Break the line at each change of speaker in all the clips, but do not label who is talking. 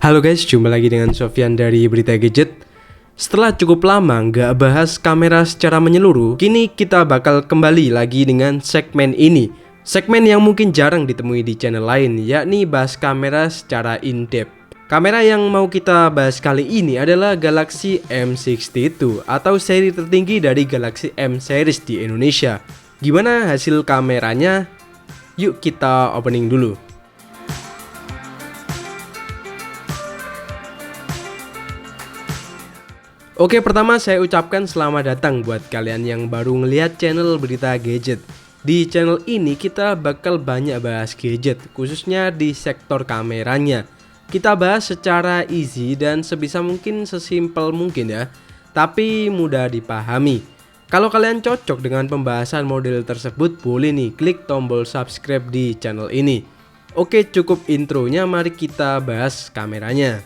Halo guys, jumpa lagi dengan Sofyan dari Berita Gadget. Setelah cukup lama nggak bahas kamera secara menyeluruh, kini kita bakal kembali lagi dengan segmen ini. Segmen yang mungkin jarang ditemui di channel lain, yakni bahas kamera secara in-depth. Kamera yang mau kita bahas kali ini adalah Galaxy M62 atau seri tertinggi dari Galaxy M series di Indonesia. Gimana hasil kameranya? Yuk kita opening dulu. Oke, pertama saya ucapkan selamat datang buat kalian yang baru ngelihat channel Berita Gadget. Di channel ini kita bakal banyak bahas gadget, khususnya di sektor kameranya. Kita bahas secara easy dan sebisa mungkin sesimpel mungkin ya, tapi mudah dipahami. Kalau kalian cocok dengan pembahasan model tersebut, boleh nih klik tombol subscribe di channel ini. Oke, cukup intronya, mari kita bahas kameranya.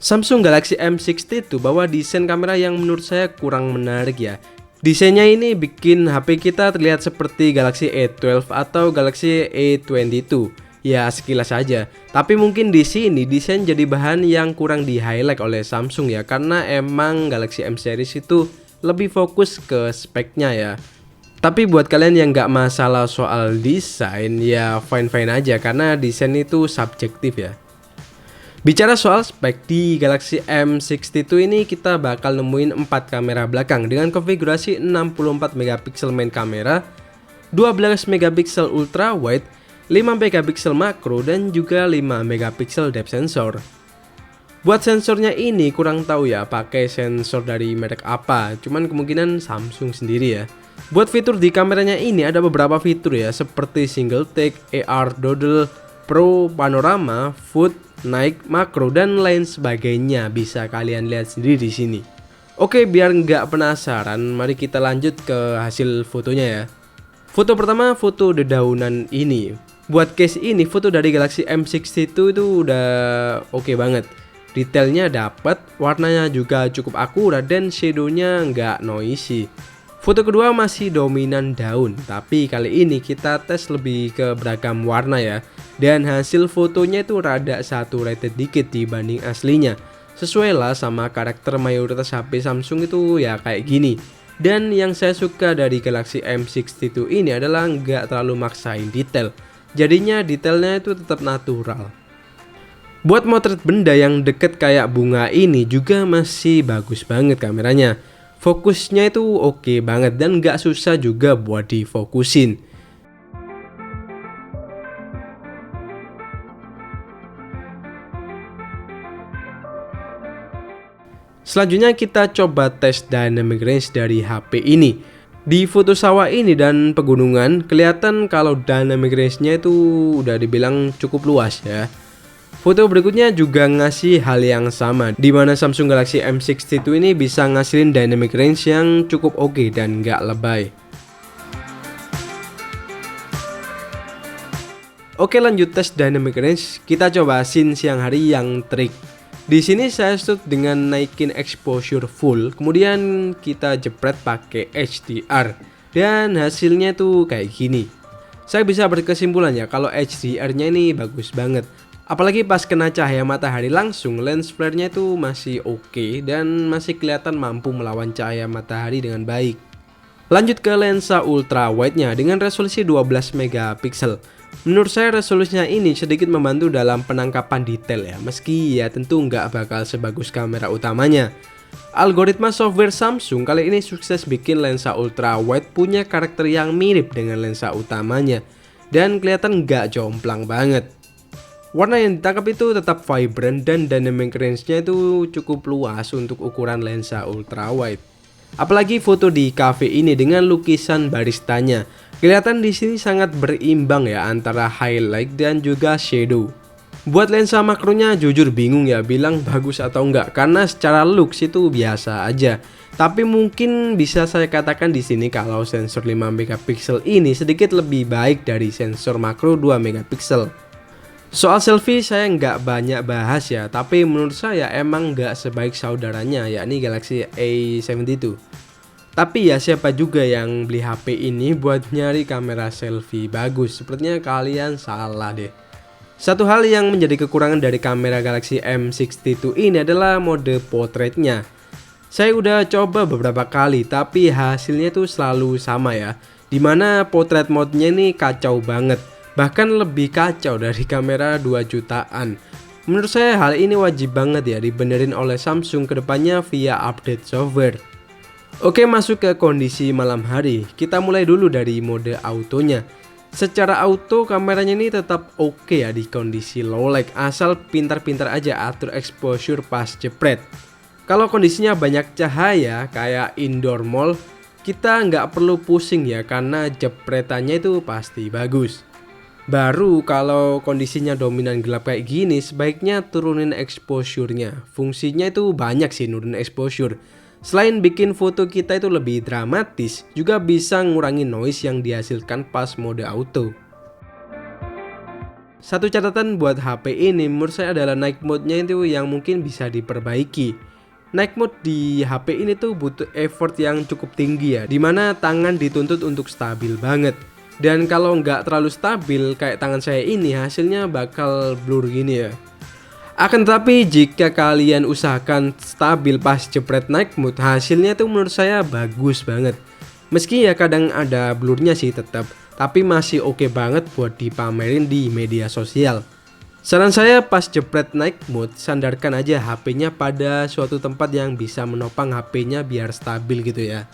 Samsung Galaxy M62 bawa desain kamera yang menurut saya kurang menarik ya. Desainnya ini bikin HP kita terlihat seperti Galaxy A12 atau Galaxy A22. Ya sekilas saja. Tapi mungkin di sini desain jadi bahan yang kurang di highlight oleh Samsung ya, karena emang Galaxy M series itu lebih fokus ke speknya ya. Tapi buat kalian yang nggak masalah soal desain ya fine-fine aja, karena desain itu subjektif ya. Bicara soal spek, di Galaxy M62 ini kita bakal nemuin 4 kamera belakang dengan konfigurasi 64 megapiksel main kamera, 12 megapiksel ultra wide, 5 megapiksel makro dan juga 5 megapiksel depth sensor. Buat sensornya ini kurang tahu ya pakai sensor dari merek apa, cuman kemungkinan Samsung sendiri ya. Buat fitur di kameranya ini ada beberapa fitur ya, seperti single take, AR dodel, Pro, panorama, food, naik, makro, dan lain sebagainya. Bisa kalian lihat sendiri di sini. Oke, biar nggak penasaran, mari kita lanjut ke hasil fotonya ya. Foto pertama, foto dedaunan ini. Buat case ini, foto dari Galaxy M62 itu udah oke banget. Detailnya dapat, warnanya juga cukup akurat, dan shadownya nggak noisy. Foto kedua masih dominan daun, tapi kali ini kita tes lebih ke beragam warna ya. Dan hasil fotonya itu rada saturated dikit dibanding aslinya. Sesuai lah sama karakter mayoritas HP Samsung itu ya kayak gini. Dan yang saya suka dari Galaxy M62 ini adalah nggak terlalu maksain detail. Jadinya detailnya itu tetap natural. Buat motret benda yang deket kayak bunga ini juga masih bagus banget kameranya. Fokusnya itu oke banget dan nggak susah juga buat difokusin. Selanjutnya kita coba tes dynamic range dari HP ini. Di foto sawah ini dan pegunungan kelihatan kalau dynamic range-nya itu udah dibilang cukup luas ya. Foto berikutnya juga ngasih hal yang sama, di mana Samsung Galaxy M62 ini bisa ngasilin dynamic range yang cukup oke dan nggak lebay. Oke, lanjut tes dynamic range. Kita coba scene siang hari yang trik. Di sini saya shoot dengan naikin exposure full, kemudian kita jepret pakai HDR dan hasilnya tuh kayak gini. Saya bisa berkesimpulan ya kalau HDR-nya ini bagus banget. Apalagi pas kena cahaya matahari langsung, lens flare-nya itu masih oke dan masih kelihatan mampu melawan cahaya matahari dengan baik. Lanjut ke lensa ultra wide-nya dengan resolusi 12 megapiksel. Menurut saya resolusinya ini sedikit membantu dalam penangkapan detail ya, meski ya tentu nggak bakal sebagus kamera utamanya. Algoritma software Samsung kali ini sukses bikin lensa ultra wide punya karakter yang mirip dengan lensa utamanya dan kelihatan nggak jomplang banget. Warna yang ditangkap itu tetap vibrant dan dynamic range-nya itu cukup luas untuk ukuran lensa ultra wide. Apalagi foto di cafe ini dengan lukisan baristanya. Kelihatan di sini sangat berimbang ya antara highlight dan juga shadow. Buat lensa makronya jujur bingung ya bilang bagus atau enggak, karena secara looks itu biasa aja. Tapi mungkin bisa saya katakan di sini kalau sensor 5 megapiksel ini sedikit lebih baik dari sensor makro 2 megapiksel. Soal selfie saya nggak banyak bahas ya, tapi menurut saya emang nggak sebaik saudaranya yakni Galaxy A72. Tapi ya siapa juga yang beli HP ini buat nyari kamera selfie bagus? Sepertinya kalian salah deh. Satu hal yang menjadi kekurangan dari kamera Galaxy M62 ini adalah mode portraitnya. Saya udah coba beberapa kali tapi hasilnya tuh selalu sama ya. Dimana portrait mode-nya ini kacau banget. Bahkan lebih kacau dari kamera 2 jutaan. Menurut saya hal ini wajib banget ya dibenerin oleh Samsung kedepannya via update software. Oke, masuk ke kondisi malam hari. Kita mulai dulu dari mode autonya. Secara auto kameranya ini tetap oke ya di kondisi low light, asal pintar-pintar aja atur exposure pas jepret. Kalau kondisinya banyak cahaya kayak indoor mall, kita nggak perlu pusing ya karena jepretannya itu pasti bagus. Baru kalau kondisinya dominan gelap kayak gini, sebaiknya turunin exposure-nya. Fungsinya itu banyak sih nurunin exposure. Selain bikin foto kita itu lebih dramatis, juga bisa ngurangi noise yang dihasilkan pas mode auto. Satu catatan buat HP ini menurut saya adalah night mode-nya itu yang mungkin bisa diperbaiki. Night mode di HP ini tuh butuh effort yang cukup tinggi ya, dimana tangan dituntut untuk stabil banget. Dan kalau nggak terlalu stabil kayak tangan saya ini, hasilnya bakal blur gini ya. Akan tetapi jika kalian usahakan stabil pas jepret night mode, hasilnya tuh menurut saya bagus banget. Meski ya kadang ada blurnya sih tetap, tapi masih oke banget buat dipamerin di media sosial. Saran saya pas jepret night mode, sandarkan aja HP-nya pada suatu tempat yang bisa menopang HP-nya biar stabil gitu ya.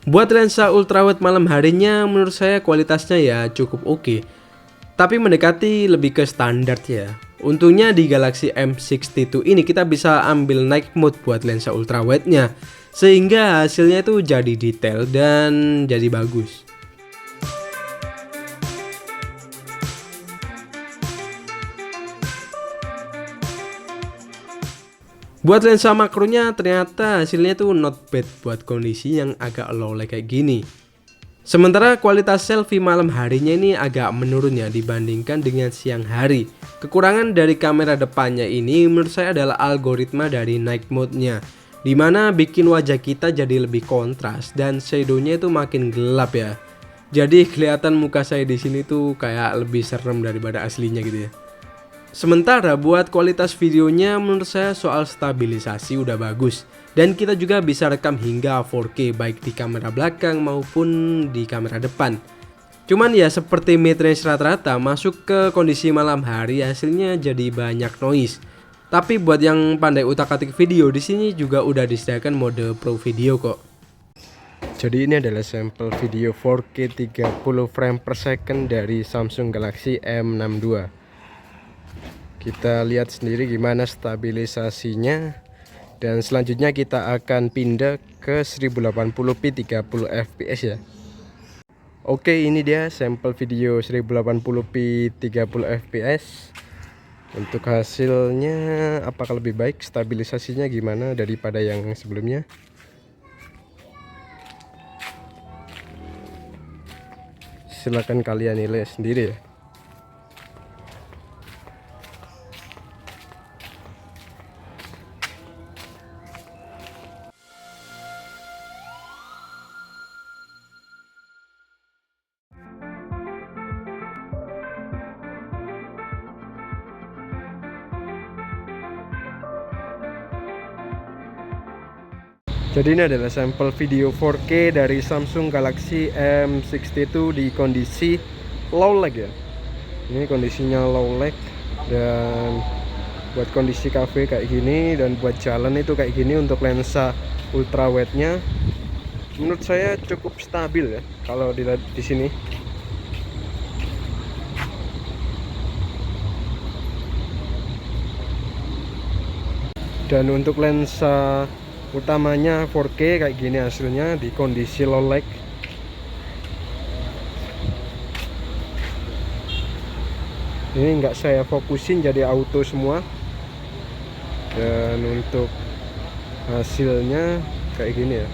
Buat lensa ultrawide malam harinya menurut saya kualitasnya ya cukup oke. Tapi mendekati lebih ke standar ya. Untungnya di Galaxy M62 ini kita bisa ambil night mode buat lensa ultrawide-nya, sehingga hasilnya itu jadi detail dan jadi bagus. Buat lensa makronya ternyata hasilnya tuh not bad buat kondisi yang agak low light kayak gini. Sementara kualitas selfie malam harinya ini agak menurun ya dibandingkan dengan siang hari. Kekurangan dari kamera depannya ini menurut saya adalah algoritma dari night mode-nya, dimana bikin wajah kita jadi lebih kontras dan shadow-nya itu makin gelap ya. Jadi kelihatan muka saya di sini tuh kayak lebih serem daripada aslinya gitu ya. Sementara buat kualitas videonya menurut saya soal stabilisasi udah bagus. Dan kita juga bisa rekam hingga 4K baik di kamera belakang maupun di kamera depan. Cuman ya seperti mid-range rata-rata, masuk ke kondisi malam hari hasilnya jadi banyak noise. Tapi buat yang pandai utak-atik video, di sini juga udah disediakan mode Pro Video kok. Jadi ini adalah sampel video 4K 30 frame per second dari Samsung Galaxy M62. Kita lihat sendiri gimana stabilisasinya. Dan selanjutnya kita akan pindah ke 1080p 30 fps ya. Oke, ini dia sampel video 1080p 30 fps. Untuk hasilnya apakah lebih baik, stabilisasinya gimana daripada yang sebelumnya? Silahkan kalian nilai sendiri ya. Jadi ini adalah sampel video 4K dari Samsung Galaxy M62 di kondisi low light ya. Ini kondisinya low light, dan buat kondisi cafe kayak gini dan buat jalan itu kayak gini. Untuk lensa ultrawide-nya menurut saya cukup stabil ya kalau dilihat di sini. Dan untuk lensa utamanya 4K kayak gini hasilnya di kondisi low light. Ini nggak saya fokusin jadi auto semua. Dan untuk hasilnya kayak gini ya.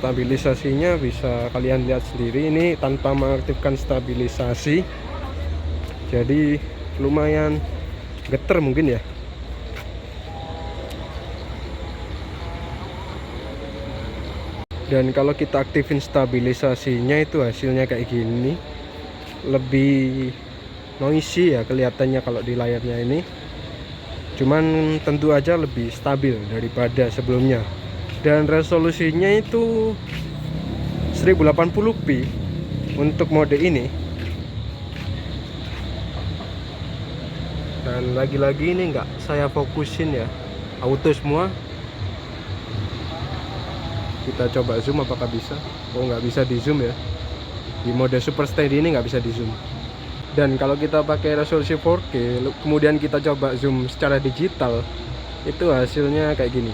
Stabilisasinya bisa kalian lihat sendiri, ini tanpa mengaktifkan stabilisasi, jadi lumayan geter mungkin ya. Dan kalau kita aktifin stabilisasinya itu hasilnya kayak gini, lebih noisy ya kelihatannya kalau di layarnya ini. Cuman tentu aja lebih stabil daripada sebelumnya. Dan resolusinya itu 1080p untuk mode ini. Dan lagi-lagi ini nggak saya fokusin ya, auto semua. Kita coba zoom apakah bisa. Oh, nggak bisa di zoom ya, di mode super steady ini nggak bisa di zoom. Dan kalau kita pakai resolusi 4K kemudian kita coba zoom secara digital, itu hasilnya kayak gini.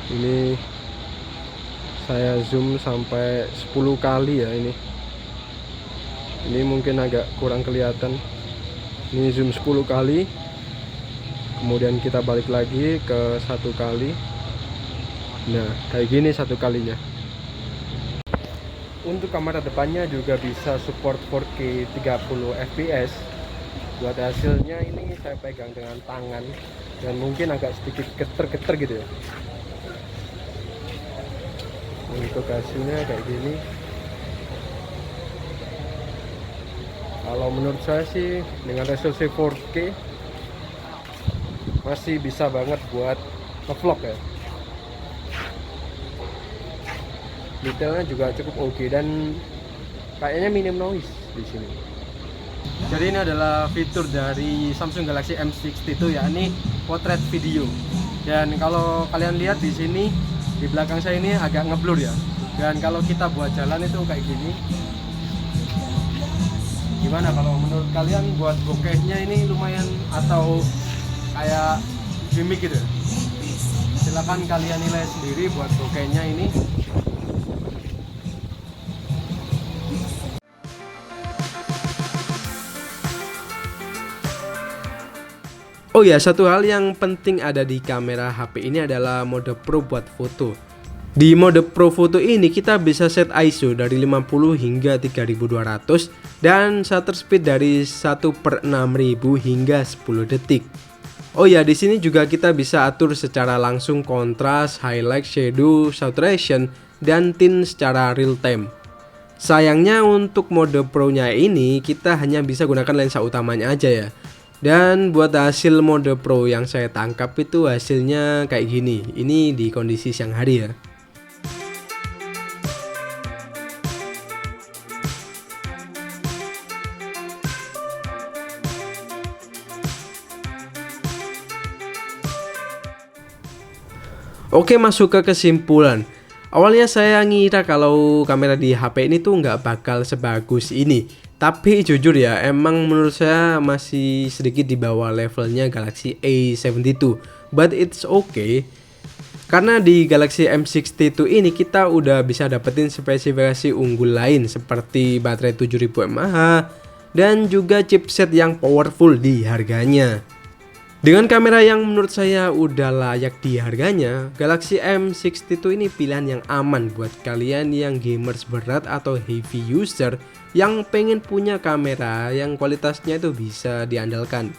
Ini saya zoom sampai 10 kali ya. Ini mungkin agak kurang kelihatan. Ini zoom 10 kali, kemudian kita balik lagi ke 1 kali. Nah, kayak gini 1 kalinya. Untuk kamera depannya juga bisa support 4K 30 fps. Buat hasilnya ini saya pegang dengan tangan dan mungkin agak sedikit geter-geter gitu ya. Untuk hasilnya kayak gini. Kalau menurut saya sih dengan resolusi 4K masih bisa banget buat ngevlog ya. Detailnya juga cukup oke dan kayaknya minim noise di sini. Jadi ini adalah fitur dari Samsung Galaxy M62 yakni portrait video. Dan kalau kalian lihat di sini di belakang saya ini agak ngeblur ya. Dan kalau kita buat jalan itu kayak gini. Gimana kalau menurut kalian buat bokehnya ini lumayan atau kayak gimmick gitu? Silahkan kalian nilai sendiri buat bokehnya ini. Oh ya, satu hal yang penting ada di kamera HP ini adalah mode Pro buat foto. Di mode Pro foto ini kita bisa set ISO dari 50 hingga 3200 dan shutter speed dari 1/6000 hingga 10 detik. Oh ya, di sini juga kita bisa atur secara langsung kontras, highlight, shadow, saturation, dan tint secara real time. Sayangnya untuk mode Pro-nya ini kita hanya bisa gunakan lensa utamanya aja ya. Dan buat hasil mode Pro yang saya tangkap itu hasilnya kayak gini. Ini di kondisi siang hari ya. Oke, masuk ke kesimpulan. Awalnya saya ngira kalau kamera di HP ini tuh nggak bakal sebagus ini. Tapi jujur ya, emang menurut saya masih sedikit di bawah levelnya Galaxy A72. But it's okay. Karena di Galaxy M62 ini kita udah bisa dapetin spesifikasi unggul lain seperti baterai 7000 mAh dan juga chipset yang powerful di harganya. Dengan kamera yang menurut saya udah layak di harganya, Galaxy M62 ini pilihan yang aman buat kalian yang gamers berat atau heavy user yang pengen punya kamera yang kualitasnya itu bisa diandalkan.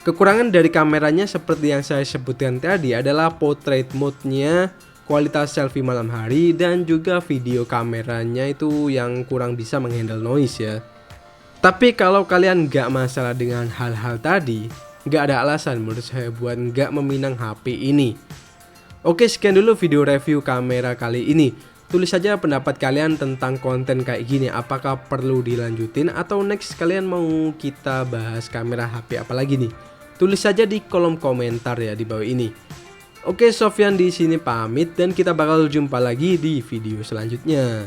Kekurangan dari kameranya seperti yang saya sebutkan tadi adalah portrait mode-nya, kualitas selfie malam hari, dan juga video kameranya itu yang kurang bisa menghandle noise ya. Tapi kalau kalian nggak masalah dengan hal-hal tadi, nggak ada alasan menurut saya buat nggak meminang HP ini. Oke, sekian dulu video review kamera kali ini. Tulis saja pendapat kalian tentang konten kayak gini. Apakah perlu dilanjutin atau next kalian mau kita bahas kamera HP apa lagi nih? Tulis saja di kolom komentar ya di bawah ini. Oke, Sofyan di sini pamit dan kita bakal jumpa lagi di video selanjutnya.